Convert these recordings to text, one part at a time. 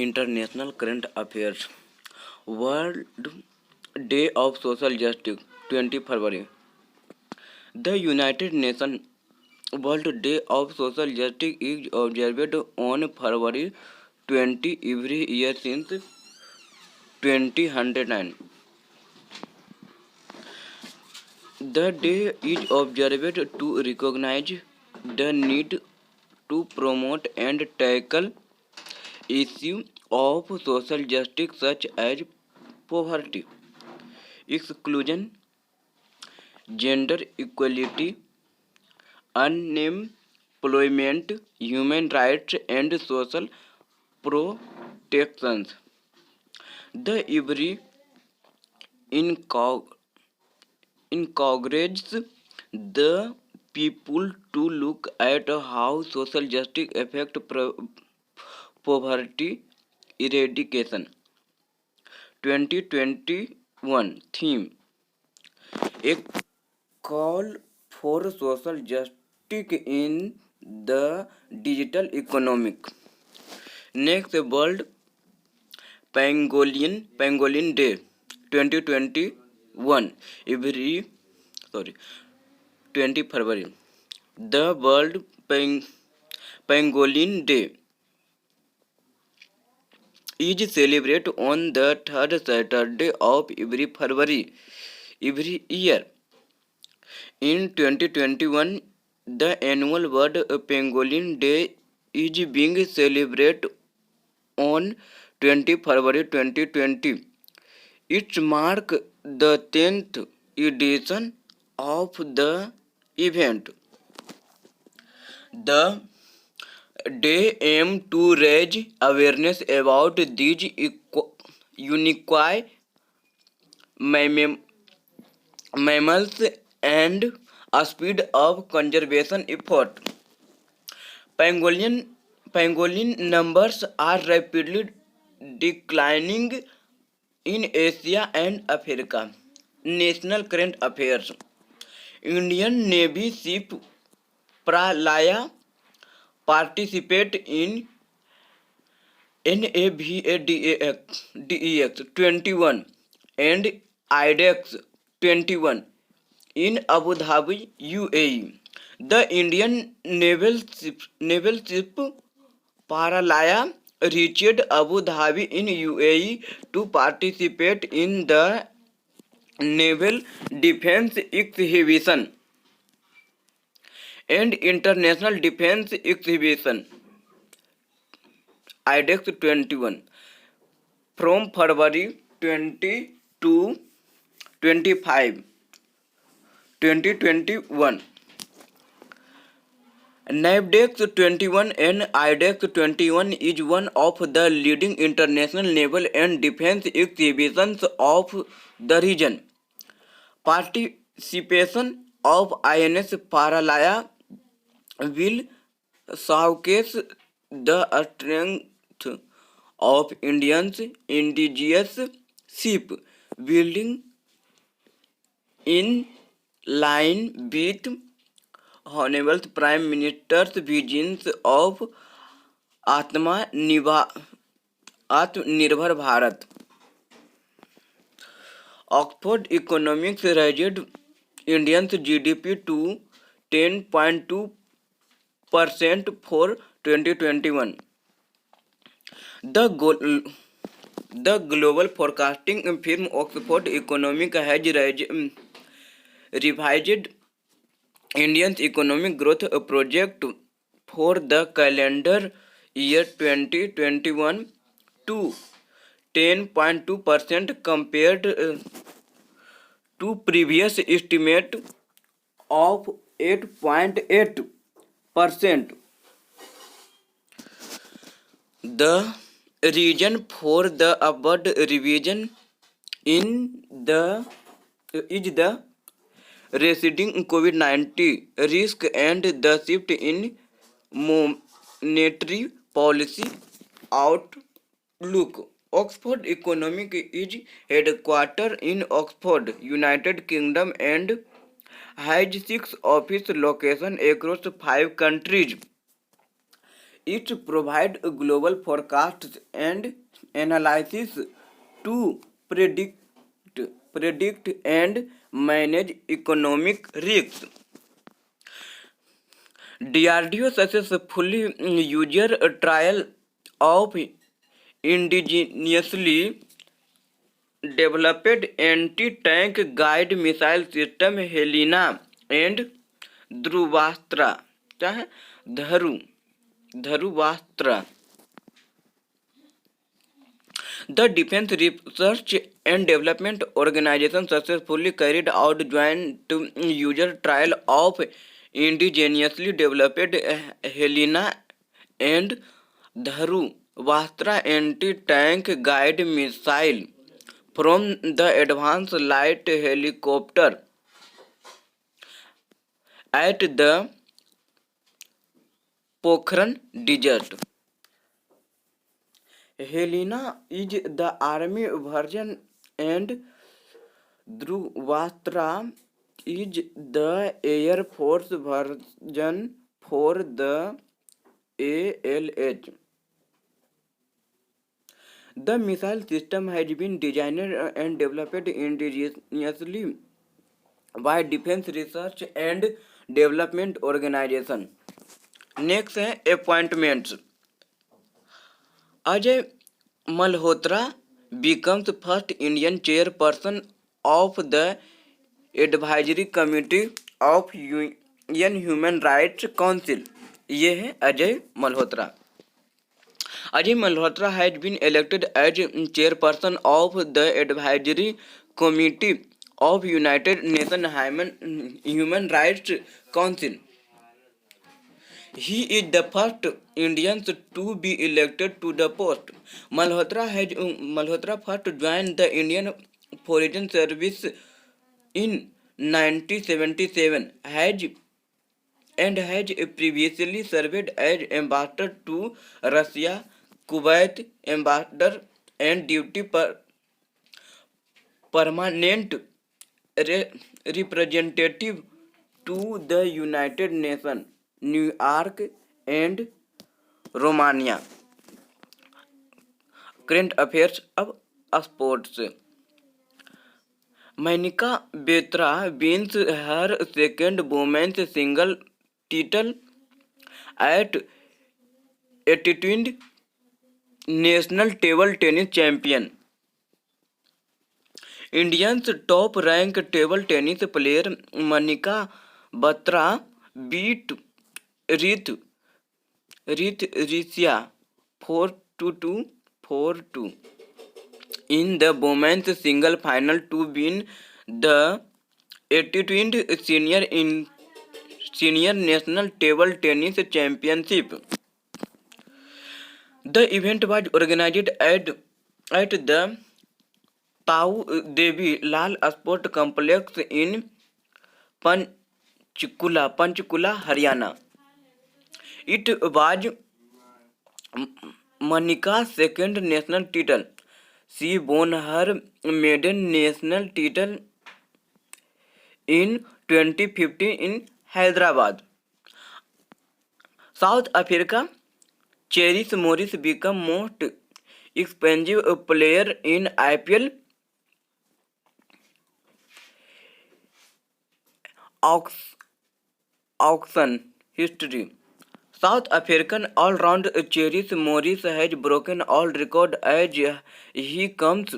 International Current Affairs. World Day of Social Justice, 20 February. The United Nations World Day of Social Justice is observed on February 20 every year since 2009. The day is observed to recognize the need to promote and tackle issues of social justice such as poverty, exclusion, gender equality, unemployment, human rights, and social protections. The every encourages the people to look at how social justice affects poverty eradication. 2021 theme: a call for social justice in the digital economy. Next, World Pangolin Day 2021 sorry 20 February. The World Pangolin Day is celebrated on the third Saturday of every February every year. In 2021, the annual World Pangolin Day is being celebrated on 20 February 2020. It marks the 10th edition of the event. The day aims to raise awareness about these unique mammals and speed up conservation effort. Pangolin numbers are rapidly declining in Asia and Africa. National current affairs. Indian Navy ship Pralaya participate in NAVADEX 21 and IDEX 21 in Abu Dhabi, UAE. The Indian naval ship Paralaya reached Abu Dhabi in UAE to participate in the Naval Defense Exhibition and International Defense Exhibition IDEX 21 from February 20 to 25, 2021. NAVDEX 21 and IDEX 21 is one of the leading international naval and defense exhibitions of the region. Participation of INS Paralaya will showcase the strength of Indians' indigenous ship building in line with Honorable Prime Minister's visions of Atmanirbhar Bharat. Oxford Economics raised Indians' GDP to 10.2% for 2021. The global forecasting firm Oxford Economics has revised India's economic growth project for the calendar year 2021 to 10.2% compared to previous estimate of 8.8%. The reason for the upward revision is the receding COVID-19 risk and the shift in monetary policy outlook. Oxford Economics is headquartered in Oxford, United Kingdom, and has 6 office locations across 5 countries. It provides global forecasts and analysis to predict and manage economic risks. DRDO successfully user trial of indigenously developed anti-tank guide missile system Helena and Dhruvastra क्या है Dhruvastra. The Defense Research and Development Organization successfully carried out joint user trial of indigenously developed Helena and Dharuvastra anti-tank guide missile from the Advanced Light Helicopter at the Pokhran Desert. Helena is the army version and Dhruvastra is the Air Force version for the ALH. The missile system has been designed and developed indigenously by Defense Research and Development Organization. Next है appointments. Ajay Malhotra becomes first Indian chairperson of the Advisory Committee of UN Human Rights Council. ये है Ajay Malhotra. Ajay Malhotra has been elected as chairperson of the Advisory Committee of United Nations Human Rights Council. He is the first Indian to be elected to the post. Malhotra first joined the Indian Foreign Service in 1977 and has previously served as ambassador to Russia, Kuwait, ambassador and deputy permanent representative to the United Nations, New York and Romania. Current affairs. अब sports. Manika Batra wins her second women's single title at 18th National Table Tennis Champion. India's top-ranked table tennis player Manika Batra beat Risia 4-2, 4-2 in the women's single final to win the 18th Senior National Table Tennis Championship. The event was organized at the Tau Devi Lal Sport Complex in Panchkula, Haryana. It was Manika's second national title. She won her maiden national title in 2015 in Hyderabad. South Africa. Cherish Morris became most expensive player in IPL auction history. South African all-round Cherish Morris has broken all records as he becomes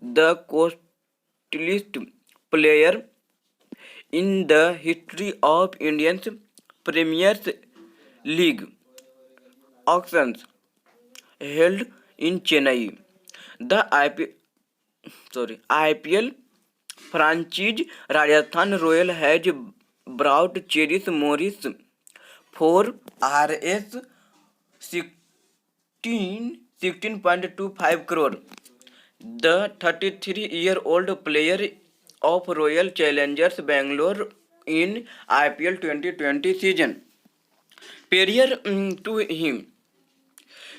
the costliest player in the history of Indian Premier League auctions held in Chennai. The IPL franchise Rajasthan Royals has brought Cherish Morris for Rs 16.25 crore. The 33-year-old player of Royal Challengers Bangalore in IPL 2020 season. Prior to him,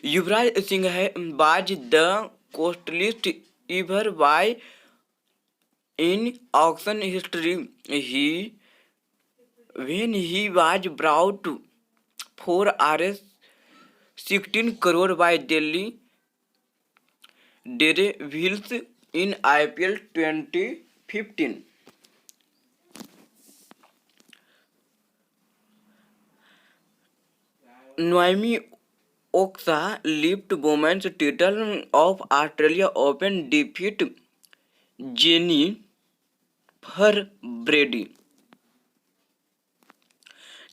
Yuvraj Singh was the costliest ever by in auction history. When he was brought for Rs 16 crore by Delhi Daredevils in IPL 2015. Naomi Osaka lifted women's title of Australia Open defeat Jennifer Brady.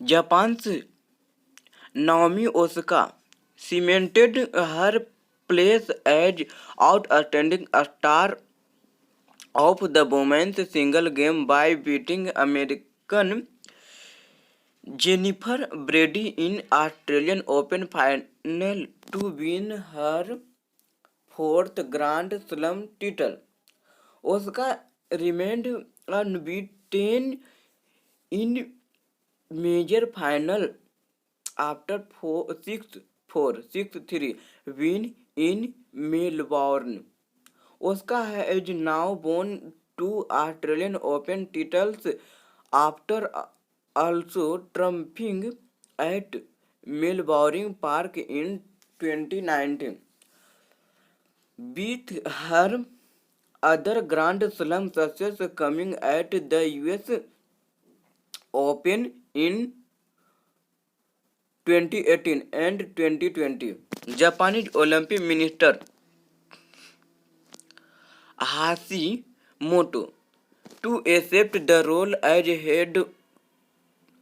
Japan's Naomi Osaka cemented her place as outstanding star of the women's single game by beating American Jennifer Brady in Australian Open final to win her fourth Grand Slam title. Osaka remained unbeaten in major final after 6-4, 6-3 win in Melbourne. Osaka has now won two Australian Open titles after also triumphing at Melbourne Park in 2019. With her other Grand Slam success coming at the US Open in 2018 and 2020. Japanese Olympic Minister Hashimoto to accept the role as head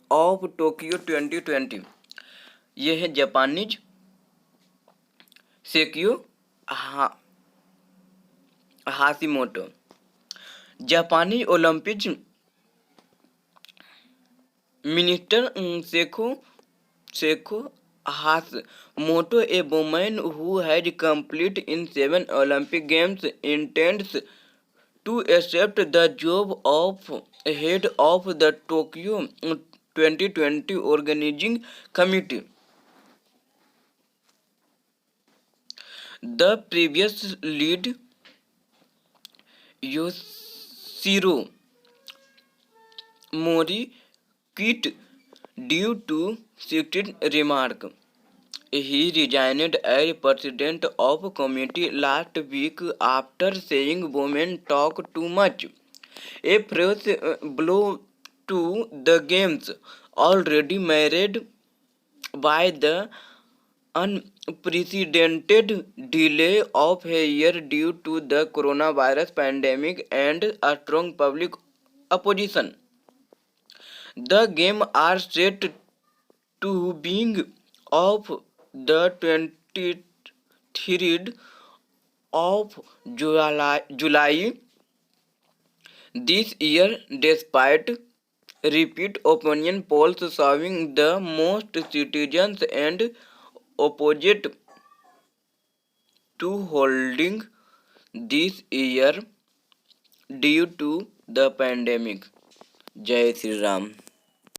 of Tokyo 2020. यह है Japanese सेकियो Hashimoto. जापानी Olympic minister Seiko Hashimoto, a woman who has competed in 7 Olympic Games, intends to accept the job of head of the Tokyo 2020 organizing committee. The previous lead, Yoshiro Mori, quit due to sexist remark. He resigned as president of committee last week after saying women talk too much. A fresh blow to the games, already marred by the unprecedented delay of a year due to the coronavirus pandemic and a strong public opposition. The games are set to being of the 23rd of July this year, despite repeat opinion polls showing the most citizens and opposite to holding this year due to the pandemic. Jai Sri Ram.